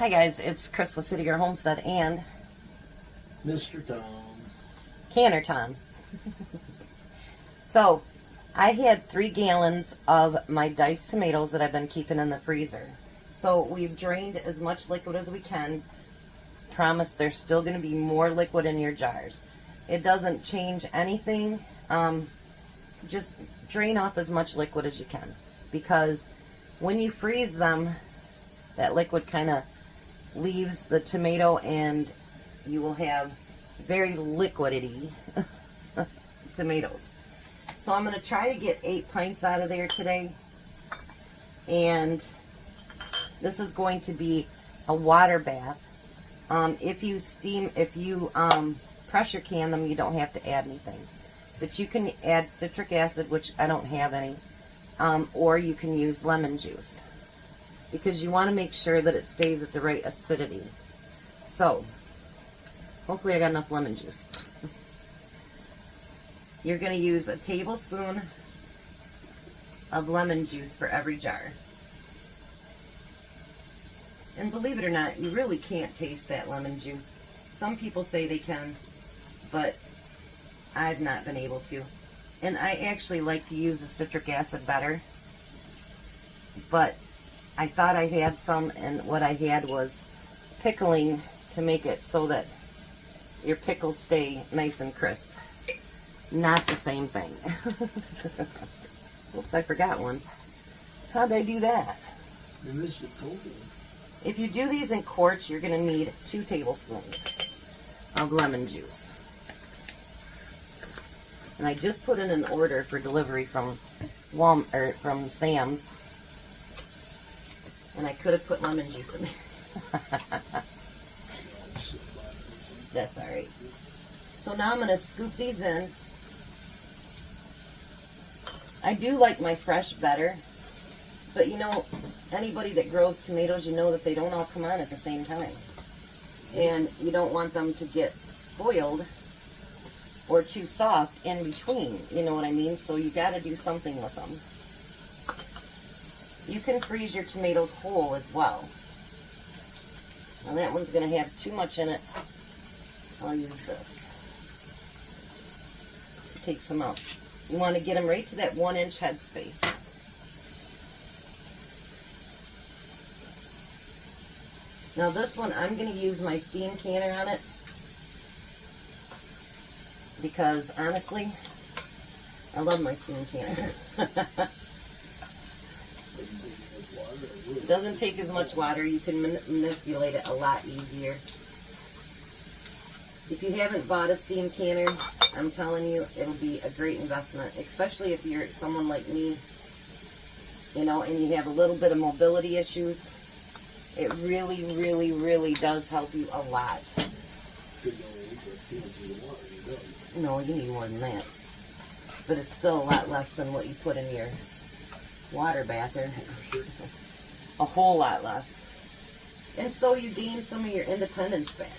Hi guys, it's Chris with City Girl Homestead and Mr. Tom. Canner Tom. So, I had 3 gallons of my diced tomatoes that I've been keeping in the freezer. So we've drained as much liquid as we can. Promise there's still going to be more liquid in your jars. It doesn't change anything. Just drain off as much liquid as you can. Because when you freeze them, that liquid kind of leaves the tomato and you will have very liquidy tomatoes. So I'm going to try to get 8 pints out of there today. And this is going to be a water bath. If you pressure can them, you don't have to add anything. But you can add citric acid, which I don't have any, or you can use lemon juice, because you want to make sure that it stays at the right acidity. So, hopefully I got enough lemon juice. You're going to use a tablespoon of lemon juice for every jar. And believe it or not, you really can't taste that lemon juice. Some people say they can, but I've not been able to. And I actually like to use the citric acid better. But I thought I had some, and what I had was pickling to make it so that your pickles stay nice and crisp. Not the same thing. Oops, I forgot one. How'd I do that? If you do these in quarts, you're going to need 2 tablespoons of lemon juice. And I just put in an order for delivery from from Sam's. And I could have put lemon juice in there. That's alright. So now I'm going to scoop these in. I do like my fresh better. But you know, anybody that grows tomatoes, you know that they don't all come on at the same time. And you don't want them to get spoiled or too soft in between. You know what I mean? So you got to do something with them. You can freeze your tomatoes whole as well. Now that one's going to have too much in it. I'll use this. Take some out. You want to get them right to that 1-inch headspace. Now this one, I'm going to use my steam canner on it. Because honestly, I love my steam canner. It doesn't take as much water. You can manipulate it a lot easier. If you haven't bought a steam canner, I'm telling you, it'll be a great investment. Especially if you're someone like me, you know, and you have a little bit of mobility issues. It really, really, really does help you a lot. No, you need more than that. But it's still a lot less than what you put in your water bather. A whole lot less. And so you gain some of your independence back.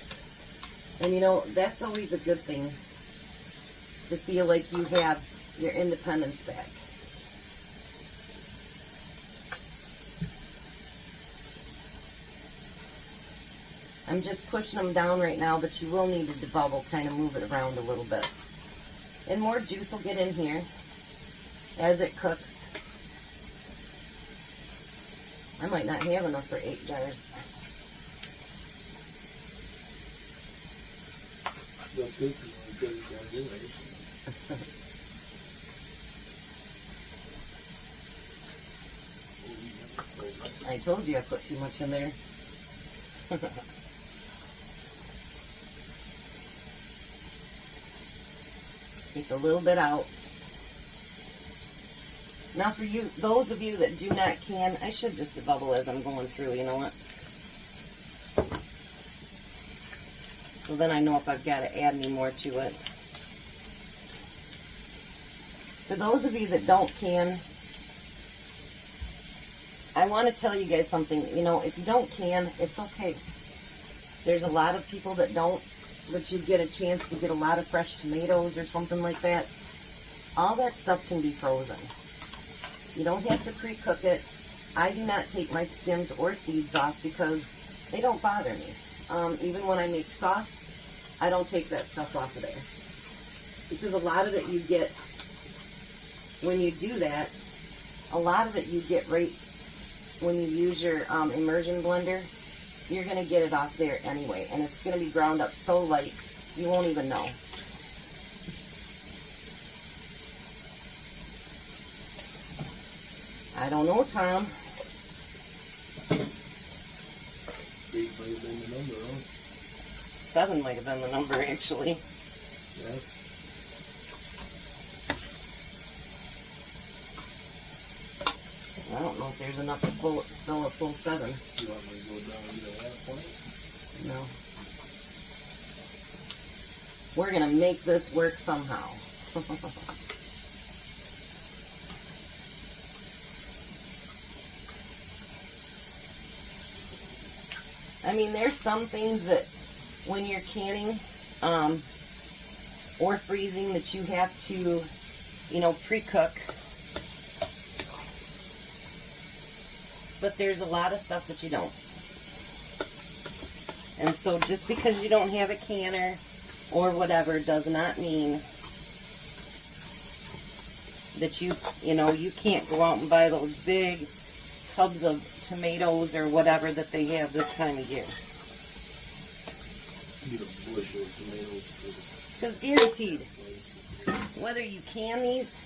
And you know, that's always a good thing, to feel like you have your independence back. I'm just pushing them down right now, but you will need to debubble, kind of move it around a little bit. And more juice will get in here as it cooks. I might not have enough for 8 jars. I told you I put too much in there. Take a little bit out. Now for you, those of you that do not can, I should just debubble as I'm going through, you know what? So then I know if I've got to add any more to it. For those of you that don't can, I want to tell you guys something. You know, if you don't can, it's okay. There's a lot of people that don't, but you get a chance to get a lot of fresh tomatoes or something like that. All that stuff can be frozen. You don't have to pre-cook it. I do not take my skins or seeds off because They don't bother me. Even when I make sauce, I don't take that stuff off of there. Because a lot of it you get, when you do that, a lot of it you get right when you use your immersion blender. You're going to get it off there anyway. And it's going to be ground up so light, you won't even know. I don't know, Tom. 8 might have been the number, huh? 7 might have been the number, actually. Yeah. I don't know if there's enough to fill a full 7. You want me to go down to the half point? No. We're going to make this work somehow. I mean, there's some things that when you're canning or freezing that you have to, you know, pre-cook. But there's a lot of stuff that you don't. And so just because you don't have a canner or whatever does not mean that you know, you can't go out and buy those big tubs of tomatoes or whatever that they have this time of year. Get a bushel of tomatoes. Because guaranteed, whether you can these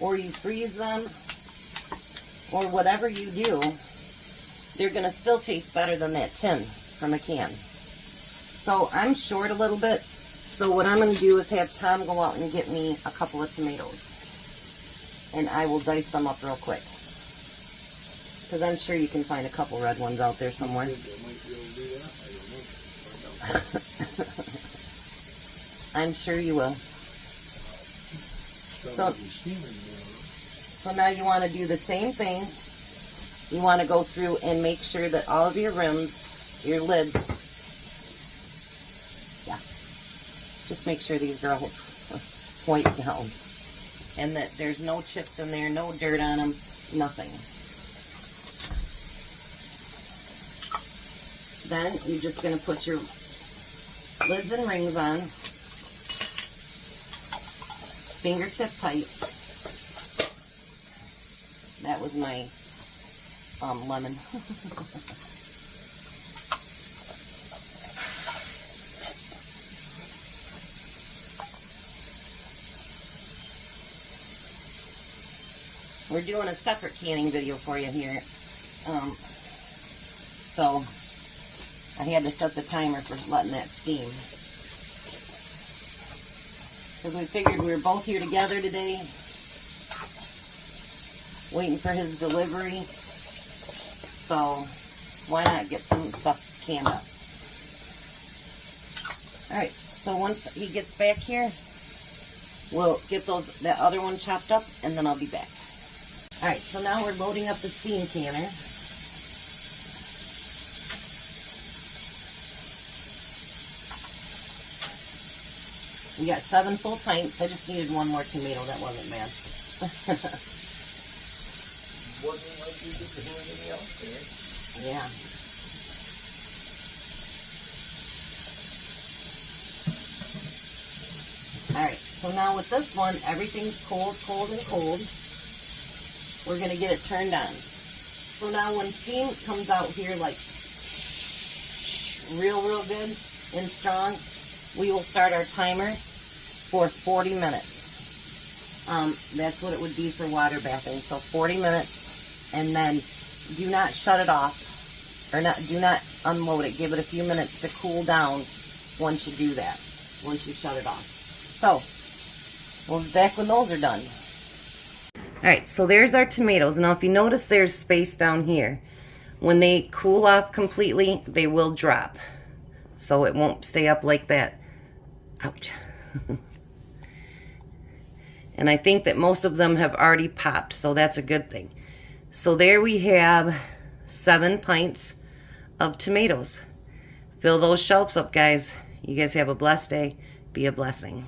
or you freeze them or whatever you do, they're going to still taste better than that tin from a can. So I'm short a little bit, so what I'm going to do is have Tom go out and get me a couple of tomatoes. And I will dice them up real quick. Because I'm sure you can find a couple red ones out there somewhere. I think I might be able to do that. I don't know. I'm sure you will. So now you want to do the same thing. You want to go through and make sure that all of your rims, your lids, yeah, just make sure these are all wiped down. And that there's no chips in there, no dirt on them, nothing. Then you're just going to put your lids and rings on, fingertip tight. That was my lemon. We're doing a separate canning video for you here. So I had to set the timer for letting that steam. Because we figured we were both here together today, waiting for his delivery. So why not get some stuff canned up? Alright, so once he gets back here, we'll get that other one chopped up, and then I'll be back. Alright, so now we're loading up the steam canner. We got 7 full pints. I just needed one more tomato. That wasn't bad. Wasn't like you did anything else there. Yeah. Alright, so now with this one, everything's cold, cold, and cold. We're going to get it turned on. So now when steam comes out here like real good and strong, we will start our timer for 40 minutes. That's what it would be for water bathing. So 40 minutes, and then do not shut it off, or do not unload it. Give it a few minutes to cool down once you do that, once you shut it off. So we'll be back when those are done. Alright, so there's our tomatoes. Now if you notice there's space down here. When they cool off completely, they will drop. So it won't stay up like that. Ouch. And I think that most of them have already popped, so that's a good thing. So there we have 7 pints of tomatoes. Fill those shelves up, guys. You guys have a blessed day. Be a blessing.